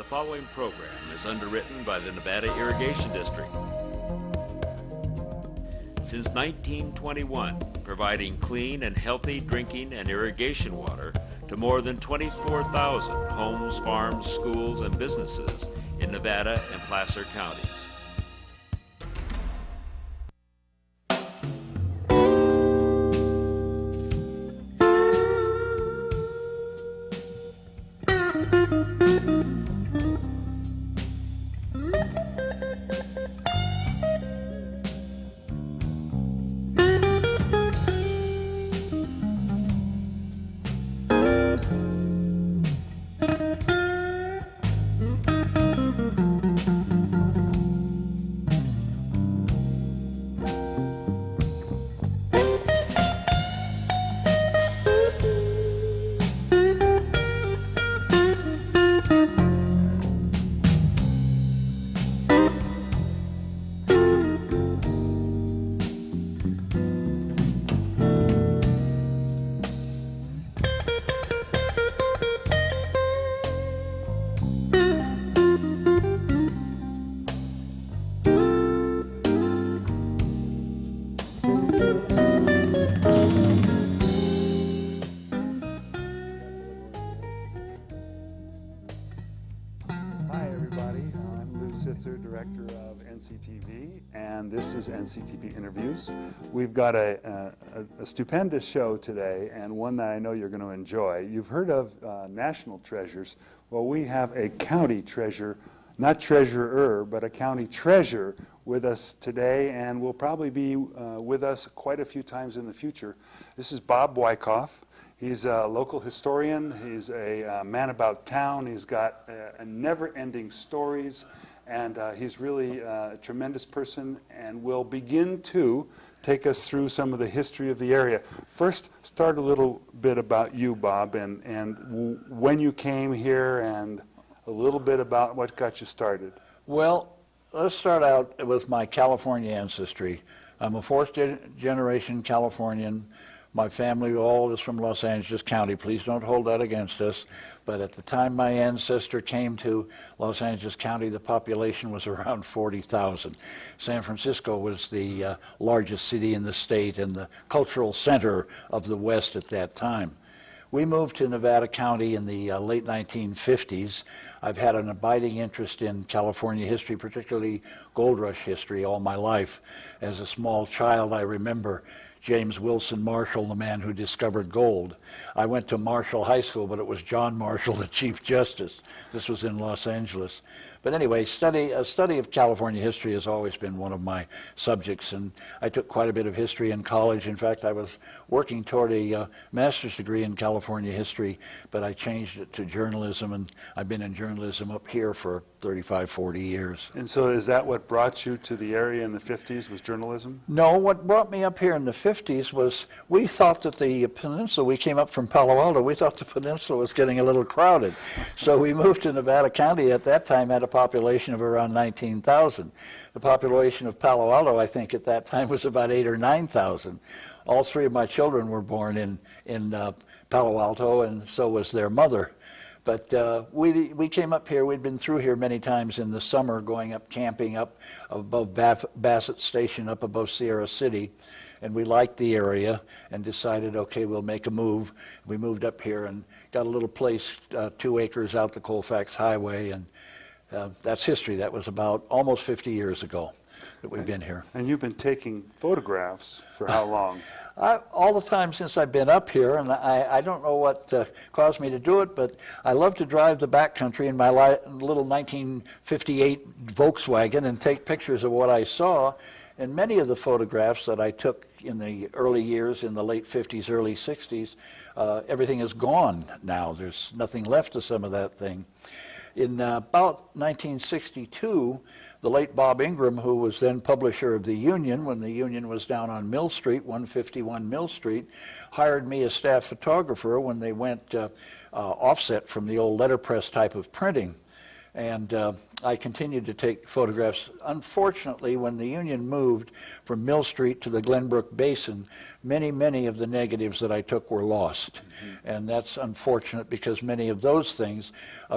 The following program is underwritten by the Nevada Irrigation District. Since 1921, providing clean and healthy drinking and irrigation water to more than 24,000 homes, farms, schools, and businesses in Nevada and Placer counties. Director of NCTV, and this is NCTV Interviews. We've got a stupendous show today, and one that I know you're going to enjoy. You've heard of national treasures. Well, we have a county treasure, not treasurer, but a county treasure with us today, and will probably be with us quite a few times in the future. This is Bob Wyckoff. He's a local historian. He's a man about town. He's got never-ending stories. And he's really a tremendous person and will begin to take us through some of the history of the area. First, start a little bit about you, Bob, and when you came here and a little bit about what got you started. Well, let's start out with my California ancestry. I'm a fourth-generation Californian. My family all is from Los Angeles County. Please don't hold that against us. But at the time my ancestor came to Los Angeles County, the population was around 40,000. San Francisco was the largest city in the state and the cultural center of the West at that time. We moved to Nevada County in the late 1950s. I've had an abiding interest in California history, particularly gold rush history, all my life. As a small child, I remember James Wilson Marshall, the man who discovered gold. I went to Marshall High School, but it was John Marshall, the Chief Justice. This was in Los Angeles. But anyway, a study of California history has always been one of my subjects, and I took quite a bit of history in college. In fact, I was working toward a master's degree in California history, but I changed it to journalism, and I've been in journalism up here for 35, 40 years. And so is that what brought you to the area in the 50s, was journalism? No, what brought me up here in the 50s was we thought that the peninsula, we came up from Palo Alto, we thought the peninsula was getting a little crowded. So we moved to Nevada County. At that time had a population of around 19,000. The population of Palo Alto, I think, at that time was about 8,000 or 9,000. All three of my children were born in Palo Alto, and so was their mother. But we came up here. We'd been through here many times in the summer, going up camping up above Bassett Station, up above Sierra City. And we liked the area and decided, okay, we'll make a move. We moved up here and got a little place, 2 acres out the Colfax Highway, and that's history. That was about almost 50 years ago that we've been here. And you've been taking photographs for how long? All the time since I've been up here, and I don't know what caused me to do it, but I love to drive the backcountry in my little 1958 Volkswagen and take pictures of what I saw. And many of the photographs that I took in the early years, in the late 50s, early 60s, everything is gone now. There's nothing left of some of that thing. In about 1962, the late Bob Ingram, who was then publisher of the Union, when the Union was down on Mill Street, 151 Mill Street, hired me as staff photographer when they went offset from the old letterpress type of printing. And I continued to take photographs. Unfortunately, when the Union moved from Mill Street to the Glenbrook Basin, many of the negatives that I took were lost. And that's unfortunate because many of those things,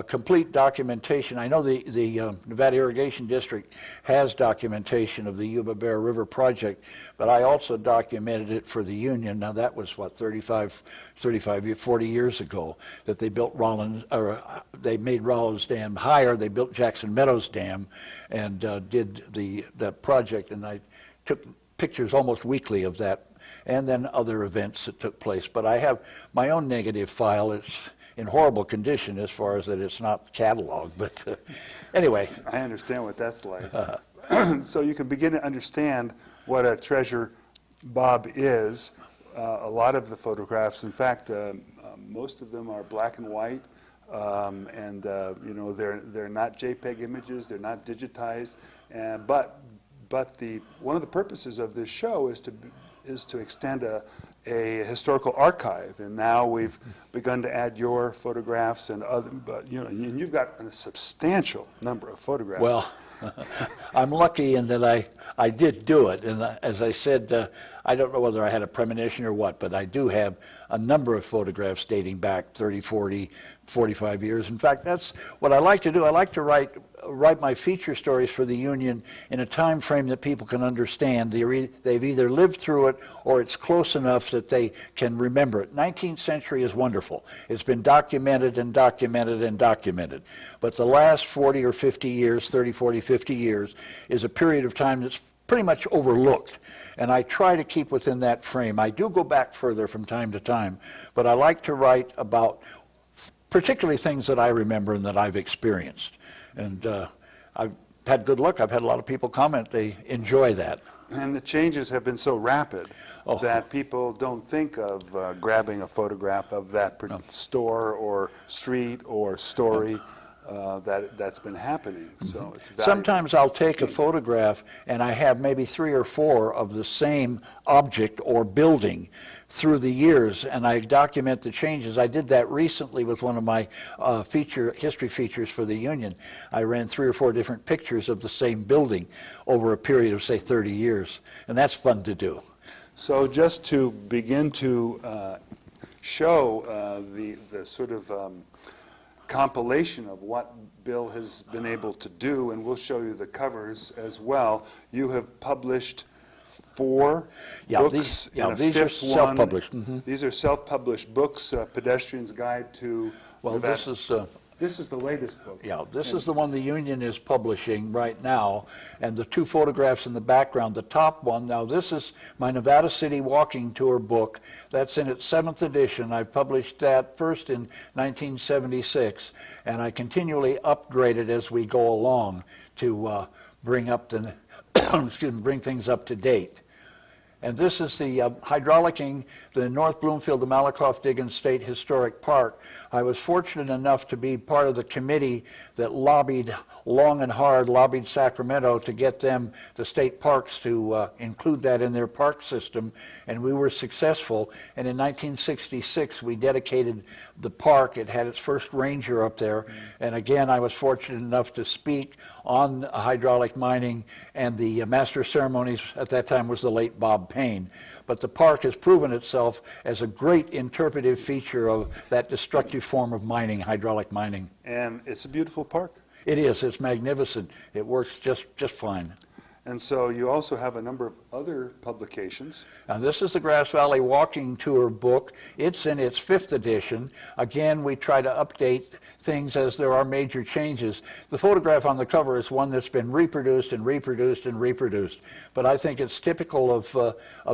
complete documentation. I know the Nevada Irrigation District has documentation of the Yuba Bear River project, but I also documented it for the Union. Now that was what, 40 years ago that they built Rollins, or they made Rollins Dam higher. They built Jackson Meadows Dam and did that project, and I took pictures almost weekly of that, and then other events that took place. But I have my own negative file. It's in horrible condition as far as that it's not cataloged, but anyway. I understand what that's like. So you can begin to understand what a treasure Bob is. A lot of the photographs, in fact, most of them are black and white, and you know, they're not JPEG images, they're not digitized, but one of the purposes of this show is to extend a historical archive, and now we've begun to add your photographs and other, but you know, and you've got a substantial number of photographs. Well, I'm lucky in that I did do it, and as I said, I don't know whether I had a premonition or what, but I do have a number of photographs dating back 30, 40, 45 years. In fact, that's what I like to do. I like to write my feature stories for the Union in a time frame that people can understand. They've either lived through it or it's close enough that they can remember it. 19th century is wonderful. It's been documented and documented and documented. But the last 40 or 50 years, 30, 40, 50 years, is a period of time that's pretty much overlooked. And I try to keep within that frame. I do go back further from time to time, but I like to write about particularly things that I remember and that I've experienced. And I've had good luck. I've had a lot of people comment they enjoy that. And the changes have been so rapid that people don't think of grabbing a photograph of that store or street or story that's been happening. So it's valuable. Sometimes I'll take a photograph and I have maybe 3 or 4 of the same object or building through the years, and I document the changes. I did that recently with one of my history features for the Union. I ran 3 or 4 different pictures of the same building over a period of, say, 30 years, and that's fun to do. So just to begin to show the sort of compilation of what Bill has been able to do, and we'll show you the covers as well. You have published 4 books. These are self-published. These are self-published books. Pedestrian's Guide to Nevada. This is the latest book. Yeah, this is the one the Union is publishing right now, and the 2 photographs in the background. The top one, now this is my Nevada City Walking Tour book. That's in its 7th edition. I published that first in 1976, and I continually upgrade it as we go along to bring things up to date. And this is the hydraulicking the North Bloomfield to Malakoff Diggins State Historic Park. I was fortunate enough to be part of the committee that lobbied long and hard, lobbied Sacramento to get them, the state parks, to include that in their park system, and we were successful. And in 1966, we dedicated the park. It had its first ranger up there, and again, I was fortunate enough to speak on hydraulic mining, and the master of ceremonies at that time was the late Bob Payne. But the park has proven itself as a great interpretive feature of that destructive form of mining, hydraulic mining. And it's a beautiful park. It is. It's magnificent. It works just fine. And so you also have a number of other publications. Now this is the Grass Valley Walking Tour book. It's in its 5th edition. Again, we try to update things as there are major changes. The photograph on the cover is one that's been reproduced and reproduced and reproduced. But I think it's typical of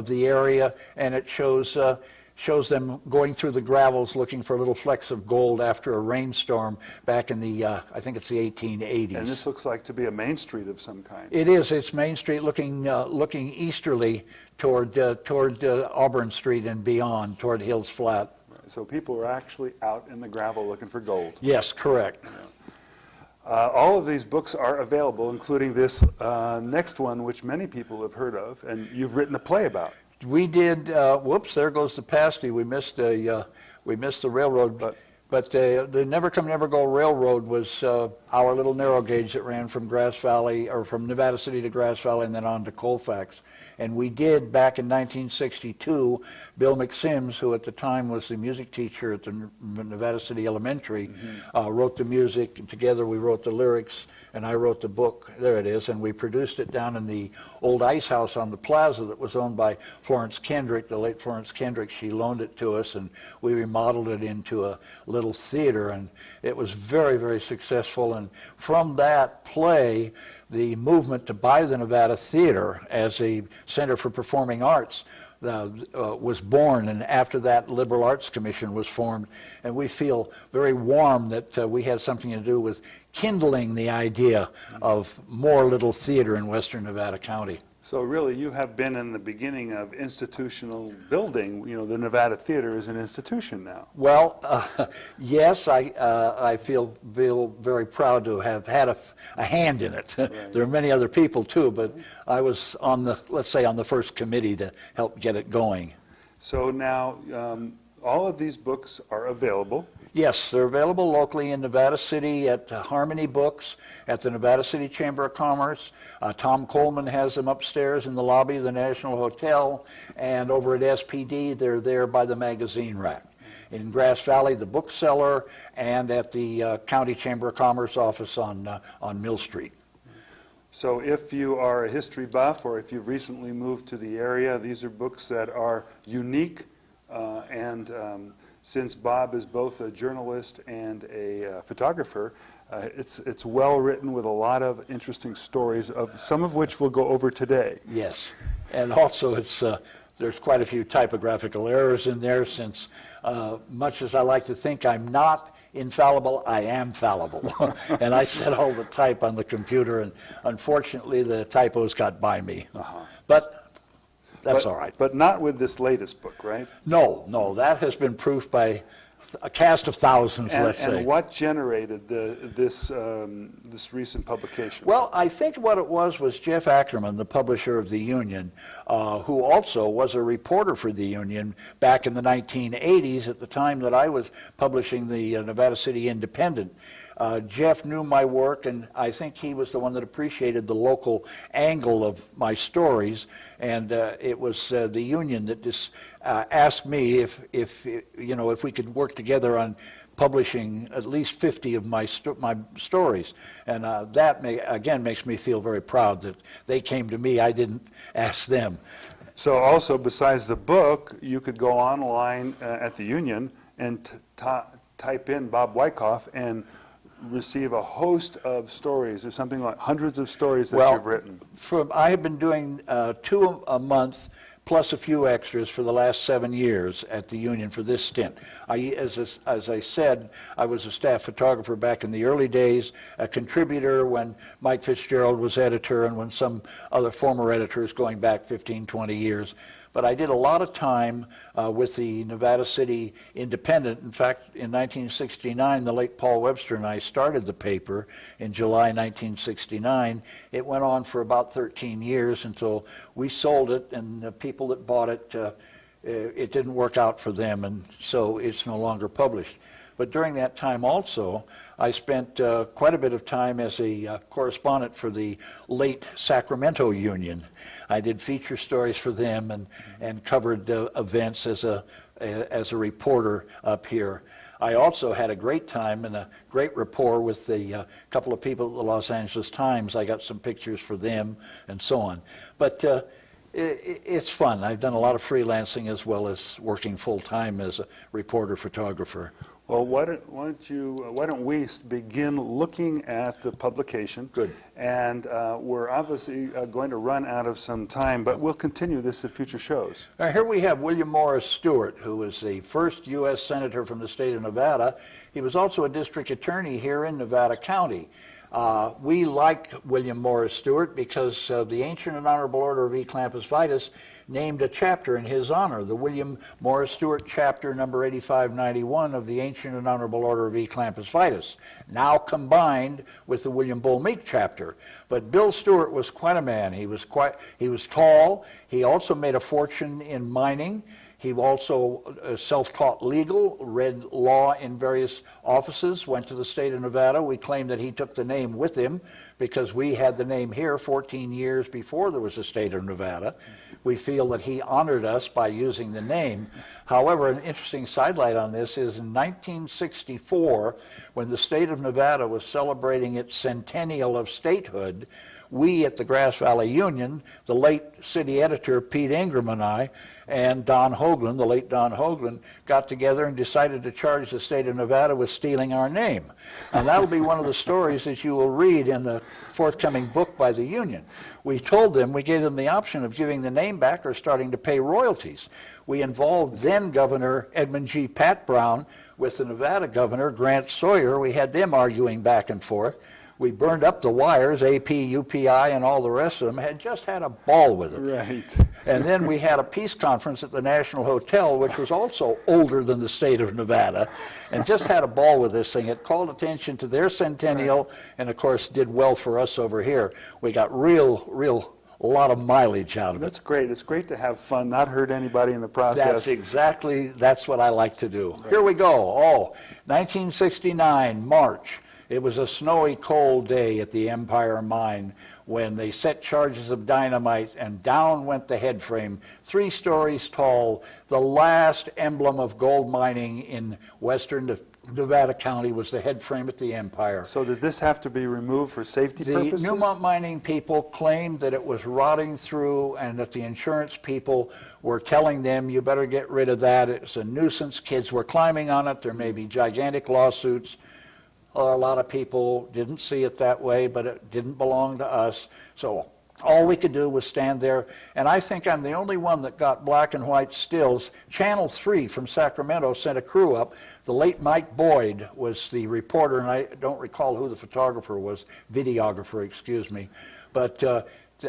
the area, and it shows them going through the gravels looking for little flecks of gold after a rainstorm back in the, I think it's the 1880s. And this looks like to be a main street of some kind. It is. It's Main Street looking easterly toward Auburn Street and beyond, toward Hills Flat. Right. So people are actually out in the gravel looking for gold. Yes, correct. Yeah. All of these books are available, including this next one, which many people have heard of, and you've written a play about. We did. Whoops! There goes the pasty. We missed the railroad. But the Never Come Never Go Railroad was our little narrow gauge that ran from Grass Valley, or from Nevada City to Grass Valley and then on to Colfax. And we did, back in 1962, Bill McSims, who at the time was the music teacher at the Nevada City Elementary, wrote the music, and together we wrote the lyrics, and I wrote the book. There it is, and we produced it down in the old ice house on the plaza that was owned by Florence Kendrick, the late Florence Kendrick. She loaned it to us, and we remodeled it into a little theater, and it was very, very successful. And from that play, the movement to buy the Nevada Theater as a Center for Performing Arts was born, and after that, Liberal Arts Commission was formed, and we feel very warm that we had something to do with kindling the idea of more little theater in western Nevada County. So really, you have been in the beginning of institutional building. You know, the Nevada Theater is an institution now. Well, yes, I feel very proud to have had a hand in it. Right. There are many other people too, but I was on the, let's say, on the first committee to help get it going. So now, all of these books are available. Yes, they're available locally in Nevada City at Harmony Books, at the Nevada City Chamber of Commerce. Tom Coleman has them upstairs in the lobby of the National Hotel, and over at SPD, they're there by the magazine rack. In Grass Valley, the bookseller, and at the County Chamber of Commerce office on Mill Street. So if you are a history buff, or if you've recently moved to the area, these are books that are unique and since Bob is both a journalist and a photographer, it's well written with a lot of interesting stories, of some of which we'll go over today. Yes, and also it's there's quite a few typographical errors in there, since much as I like to think I'm not infallible, I am fallible. And I set all the type on the computer, and unfortunately the typos got by me. But that's all right. But not with this latest book, right? No, that has been proofed by a cast of thousands, let's say. And what generated this recent publication? Well, I think what it was Jeff Ackerman, the publisher of the Union, who also was a reporter for the Union back in the 1980s, at the time that I was publishing the Nevada City Independent. Jeff knew my work, and I think he was the one that appreciated the local angle of my stories, and it was the Union that just asked me if we could work together on publishing at least 50 of my stories, and that again makes me feel very proud that they came to me. I didn't ask them. So also, besides the book, you could go online at the Union and type in Bob Wyckoff and receive a host of stories. There's something like hundreds of stories that you've written. I have been doing 2 a month plus a few extras for the last 7 years at the Union for this stint. As I said, I was a staff photographer back in the early days, a contributor when Mike Fitzgerald was editor, and when some other former editors going back 15, 20 years. But I did a lot of time with the Nevada City Independent. In fact, in 1969, the late Paul Webster and I started the paper in July 1969. It went on for about 13 years until we sold it, and the people that bought it, it didn't work out for them, and so it's no longer published. But during that time also, I spent quite a bit of time as a correspondent for the late Sacramento Union. I did feature stories for them and covered events as a reporter up here. I also had a great time and a great rapport with the couple of people at the Los Angeles Times. I got some pictures for them and so on. But it's fun. I've done a lot of freelancing as well as working full-time as a reporter-photographer. Well, why don't we begin looking at the publication? Good. And we're obviously going to run out of some time, but we'll continue this at future shows. Now, here we have William Morris Stewart, who was the first U.S. Senator from the state of Nevada. He was also a district attorney here in Nevada County. We like William Morris Stewart because the Ancient and Honorable Order of E. Clampus Vitus named a chapter in his honor, the William Morris Stewart chapter number 8591 of the Ancient and Honorable Order of E. Clampus Vitus, now combined with the William Bull Meek chapter. But Bill Stewart was quite a man. He was tall. He also made a fortune in mining. He also self-taught legal, read law in various offices, went to the state of Nevada. We claim that he took the name with him because we had the name here 14 years before there was a state of Nevada. We feel that he honored us by using the name. However, an interesting sidelight on this is in 1964, when the state of Nevada was celebrating its centennial of statehood, we at the Grass Valley Union, the late city editor Pete Ingram and I, and Don Hoagland, the late Don Hoagland, got together and decided to charge the state of Nevada with stealing our name. And that'll be one of the stories that you will read in the forthcoming book by the union. We gave them the option of giving the name back or starting to pay royalties. We involved then Governor Edmund G. Pat Brown with the Nevada governor, Grant Sawyer. We had them arguing back and forth. We burned up the wires, AP, UPI, and all the rest of them, had just had a ball with it. Right. And then we had a peace conference at the National Hotel, which was also older than the state of Nevada, and just had a ball with this thing. It called attention to their centennial, and of course did well for us over here. We got a lot of mileage out of it. That's great. It's great to have fun, not hurt anybody in the process. That's what I like to do. Right. Here we go. 1969, March. It was a snowy, cold day at the Empire Mine when they set charges of dynamite and down went the head frame, 3 stories tall. The last emblem of gold mining in western Nevada County was the head frame at the Empire. So did this have to be removed for safety purposes? The Newmont mining people claimed that it was rotting through and that the insurance people were telling them, you better get rid of that. It's a nuisance. Kids were climbing on it. There may be gigantic lawsuits. A lot of people didn't see it that way, but it didn't belong to us. So all we could do was stand there. And I think I'm the only one that got black and white stills. Channel 3 from Sacramento sent a crew up. The late Mike Boyd was the reporter, and I don't recall who the photographer was, videographer, excuse me. But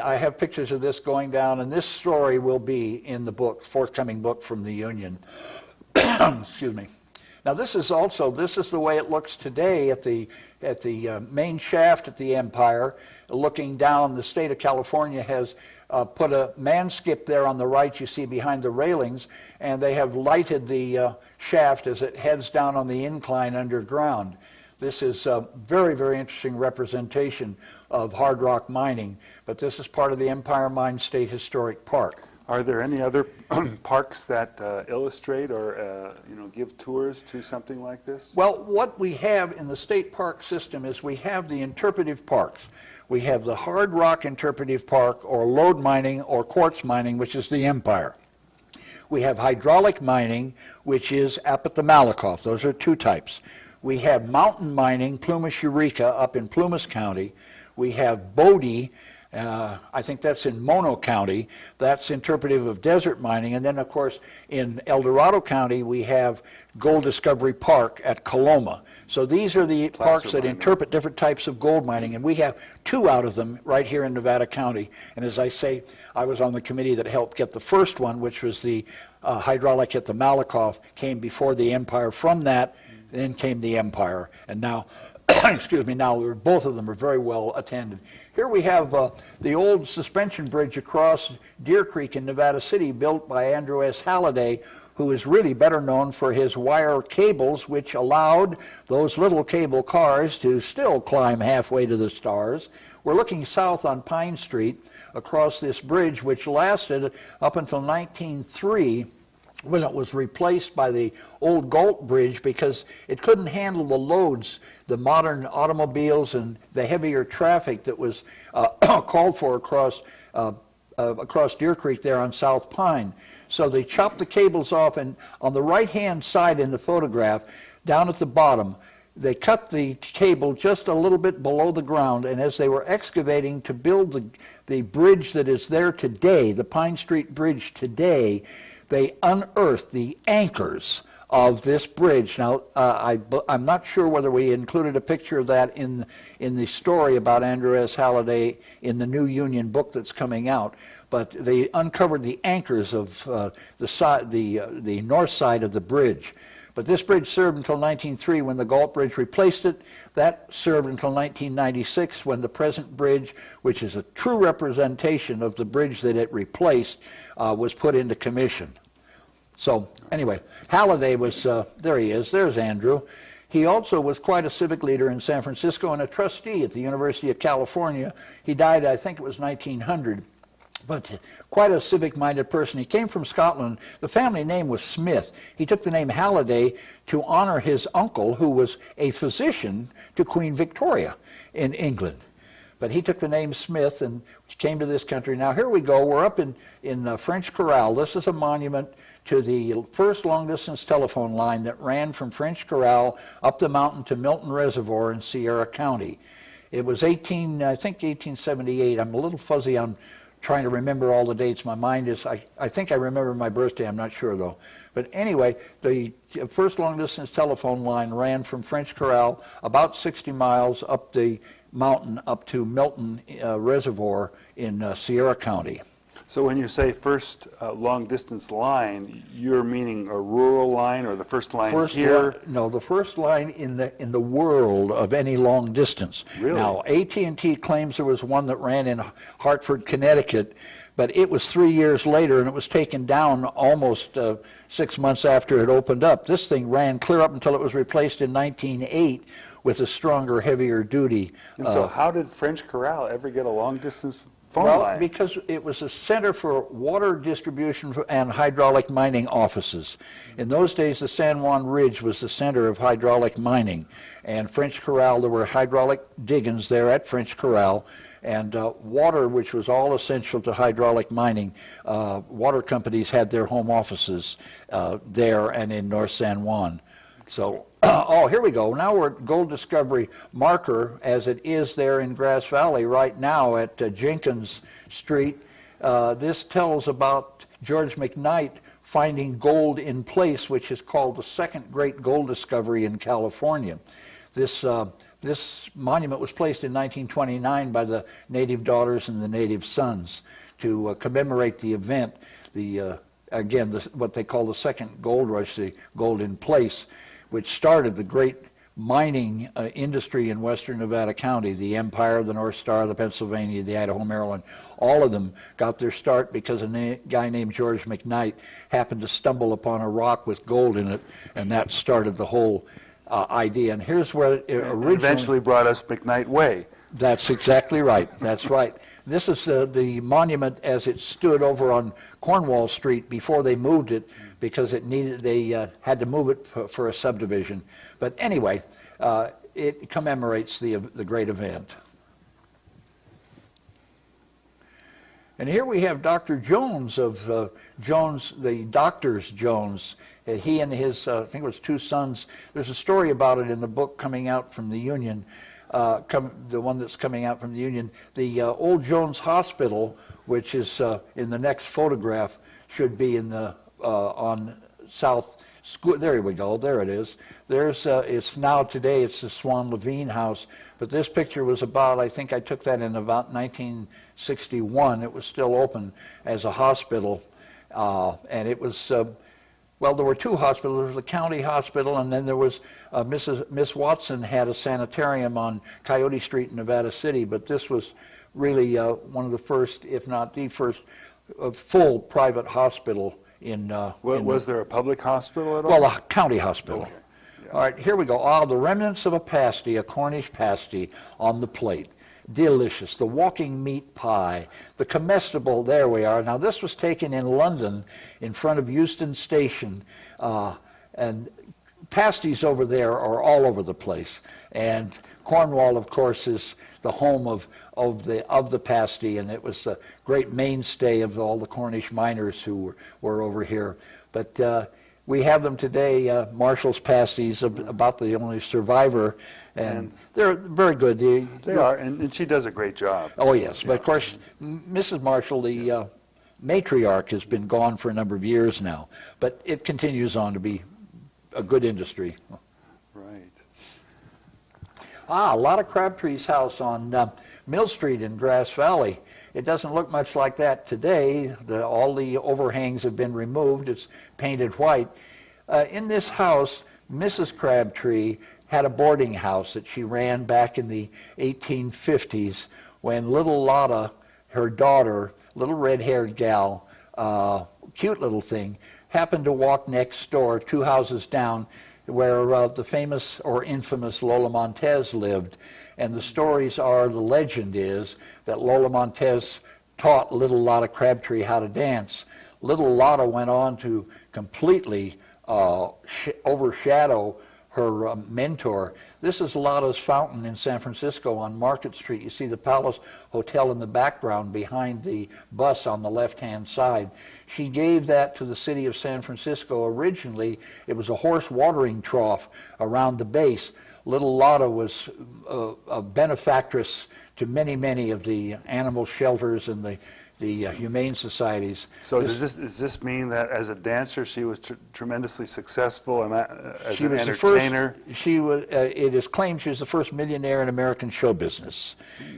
I have pictures of this going down, and this story will be in the book, forthcoming book from the Union. Excuse me. Now this is the way it looks today at the main shaft at the Empire. Looking down, the state of California has put a man skip there on the right, you see behind the railings, and they have lighted the shaft as it heads down on the incline underground. This is a very, very interesting representation of hard rock mining, but this is part of the Empire Mine State Historic Park. Are there any other parks that illustrate or give tours to something like this? Well, what we have in the state park system is we have the interpretive parks. We have the hard rock interpretive park, or lode mining, or quartz mining, which is the Empire. We have hydraulic mining, which is up at the Wyckoff. Those are 2 types. We have mountain mining, Plumas Eureka, up in Plumas County. We have Bodie. I think that's in Mono County. That's interpretive of desert mining. And then, of course, in El Dorado County, we have Gold Discovery Park at Coloma. So these are the parks that interpret different types of gold mining, and we have 2 out of them right here in Nevada County. And as I say, I was on the committee that helped get the first one, which was the hydraulic at the Wyckoff, came before the Empire. From that, then came the Empire. And now, excuse me, now both of them are very well attended. Here we have the old suspension bridge across Deer Creek in Nevada City, built by Andrew S. Halliday, who is really better known for his wire cables, which allowed those little cable cars to still climb halfway to the stars. We're looking south on Pine Street across this bridge, which lasted up until 1903, when it was replaced by the old Galt Bridge because it couldn't handle the loads, the modern automobiles and the heavier traffic that was called for across Deer Creek there on South Pine. So they chopped the cables off, and on the right-hand side in the photograph, down at the bottom, they cut the cable just a little bit below the ground, and as they were excavating to build the bridge that is there today, the Pine Street Bridge today, they unearthed the anchors of this bridge. Now, I'm not sure whether we included a picture of that in the story about Andrew S. Halliday in the new Union book that's coming out, but they uncovered the anchors of the north side of the bridge. But this bridge served until 1903 when the Galt Bridge replaced it. That served until 1996 when the present bridge, which is a true representation of the bridge that it replaced, was put into commission. So anyway, Halliday was, there he is, there's Andrew. He also was quite a civic leader in San Francisco and a trustee at the University of California. He died, I think it was 1900, but quite a civic-minded person. He came from Scotland. The family name was Smith. He took the name Halliday to honor his uncle, who was a physician to Queen Victoria in England. But he took the name Smith and came to this country. Now here we go. We're up in French Corral. This is a monument to the first long-distance telephone line that ran from French Corral up the mountain to Milton Reservoir in Sierra County. It was I think 1878. I'm a little fuzzy on trying to remember all the dates. My mind is, I think I remember my birthday. I'm not sure, though. But anyway, the first long-distance telephone line ran from French Corral about 60 miles up the mountain up to Milton Reservoir in Sierra County. So when you say first long-distance line, you're meaning a rural line or the first line here? No, the first line in the world of any long distance. Really? Now, AT&T claims there was one that ran in Hartford, Connecticut, but it was 3 years later, and it was taken down almost 6 months after it opened up. This thing ran clear up until it was replaced in 1908 with a stronger, heavier duty. And so how did French Corral ever get a long-distance phone line? Because it was a center for water distribution and hydraulic mining offices. In those days, the San Juan Ridge was the center of hydraulic mining. And French Corral, there were hydraulic diggings there at French Corral, and water, which was all essential to hydraulic mining. Water companies had their home offices there and in North San Juan. So, oh, here we go. Now we're at Gold Discovery Marker, as it is there in Grass Valley right now at Jenkins Street. This tells about George McKnight finding gold in place, which is called the second great gold discovery in California. This monument was placed in 1929 by the native daughters and the native sons to commemorate the event, what they call the second gold rush, the gold in place, which started the great mining industry in western Nevada County. The Empire, the North Star, the Pennsylvania, the Idaho, Maryland, all of them got their start because a guy named George McKnight happened to stumble upon a rock with gold in it, and that started the whole idea. And here's where it originally eventually brought us McKnight Way. That's exactly right. That's right. This is the monument as it stood over on Cornwall Street before they moved it, because they had to move it for a subdivision. But anyway, it commemorates the great event. And here we have Dr. Jones of Jones, the Doctors Jones. He and his, I think it was 2 sons. There's a story about it in the book coming out from the Union. The one that's coming out from the Union. The old Jones Hospital, which is in the next photograph, should be in the on South School. There we go. There it is. There's it's now today. It's the Swan Levine House. But this picture was about, I think I took that in about 1961. It was still open as a hospital, and it was. Well, there were 2 hospitals. There was the county hospital, and then there was Miss Watson had a sanitarium on Coyote Street in Nevada City. But this was really one of the first, if not the first, full private hospital in. Was there a public hospital at all? Well, a county hospital. Okay. Yeah. All right, here we go. The remnants of a pasty, a Cornish pasty, on the plate. Delicious. The walking meat pie, the comestible, there we are. Now this was taken in London in front of Euston Station, and pasties over there are all over the place. And Cornwall, of course, is the home of the pasty, and it was a great mainstay of all the Cornish miners who were over here. But we have them today, Marshall's pasties, about the only survivor, and they're very good. They are, and she does a great job. Oh, yes. But, of course, Mrs. Marshall, the matriarch, has been gone for a number of years now. But it continues on to be a good industry. Right. A lot of Crabtree's house on Mill Street in Grass Valley. It doesn't look much like that today. All the overhangs have been removed. It's painted white. In this house, Mrs. Crabtree had a boarding house that she ran back in the 1850s when little Lotta, her daughter, little red-haired gal, cute little thing, happened to walk next door, 2 houses down, where the famous or infamous Lola Montez lived. And the stories are, the legend is, that Lola Montez taught little Lotta Crabtree how to dance. Little Lotta went on to completely overshadow her mentor. This is Lotta's fountain in San Francisco on Market Street. You see the Palace Hotel in the background behind the bus on the left-hand side. She gave that to the city of San Francisco. Originally, it was a horse watering trough around the base. Little Lotta was a benefactress to many, many of the animal shelters and the humane societies. So does this mean that as a dancer she was tremendously successful and as an entertainer? It is claimed she was the first millionaire in American show business,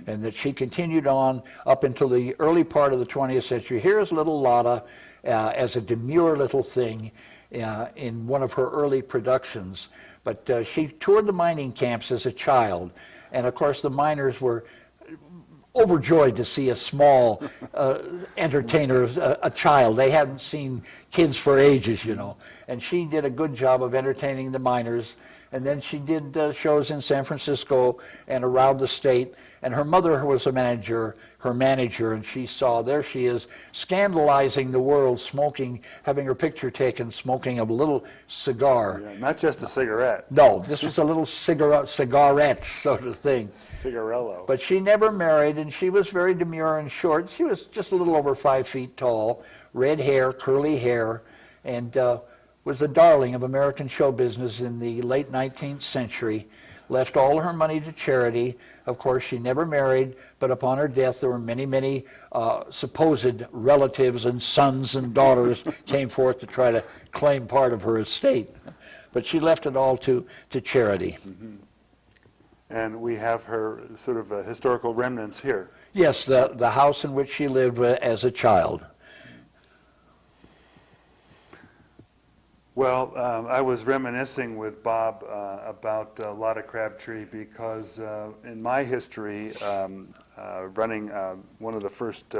and that she continued on up until the early part of the 20th century. Here's little Lotta as a demure little thing in one of her early productions. But she toured the mining camps as a child, and of course the miners were overjoyed to see a small entertainer, a child. They hadn't seen kids for ages, you know. And she did a good job of entertaining the miners. And then she did shows in San Francisco and around the state. And her mother was her manager, and she saw, there she is, scandalizing the world, smoking, having her picture taken, smoking a little cigar. Yeah, not just a cigarette. No, this was a little cigarette sort of thing. Cigarello. But she never married, and she was very demure and short. She was just a little over 5 feet tall, red hair, curly hair, and was a darling of American show business in the late 19th century. Left all her money to charity. Of course, she never married, but upon her death, there were many, many supposed relatives and sons and daughters came forth to try to claim part of her estate. But she left it all to charity. Mm-hmm. And we have her sort of historical remnants here. Yes, the house in which she lived as a child. Well, I was reminiscing with Bob about Lotta Crabtree because in my history, running one of the first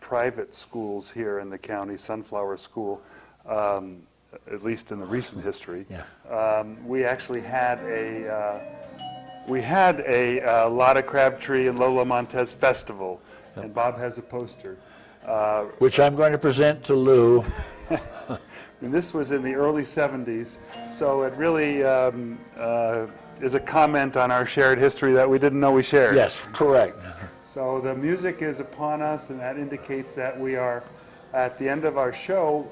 private schools here in the county, Sunflower School, at least in the recent history, yeah. We actually had a Lotta Crabtree and Lola Montez festival, yep. And Bob has a poster. Which I'm going to present to Lou. And this was in the early 70s, so it really is a comment on our shared history that we didn't know we shared. Yes, correct. So the music is upon us, and that indicates that we are at the end of our show,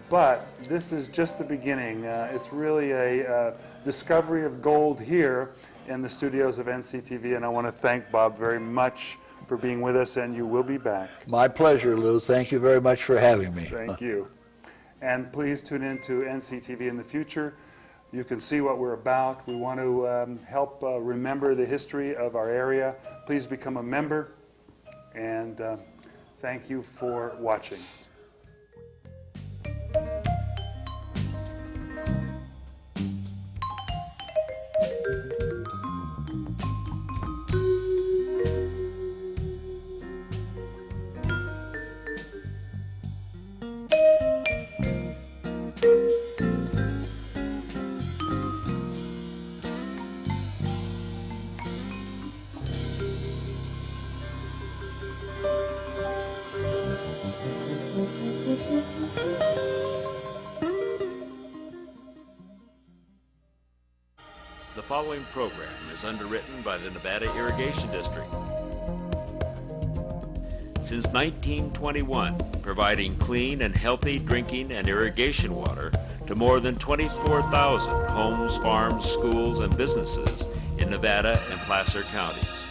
but this is just the beginning. It's really a discovery of gold here in the studios of NCTV, and I want to thank Bob very much for being with us, and you will be back. My pleasure, Lou. Thank you very much for having me. Thank you. And please tune in to NCTV in the future. You can see what we're about. We want to help remember the history of our area. Please become a member, and thank you for watching. The following program is underwritten by the Nevada Irrigation District. Since 1921, providing clean and healthy drinking and irrigation water to more than 24,000 homes, farms, schools, and businesses in Nevada and Placer counties.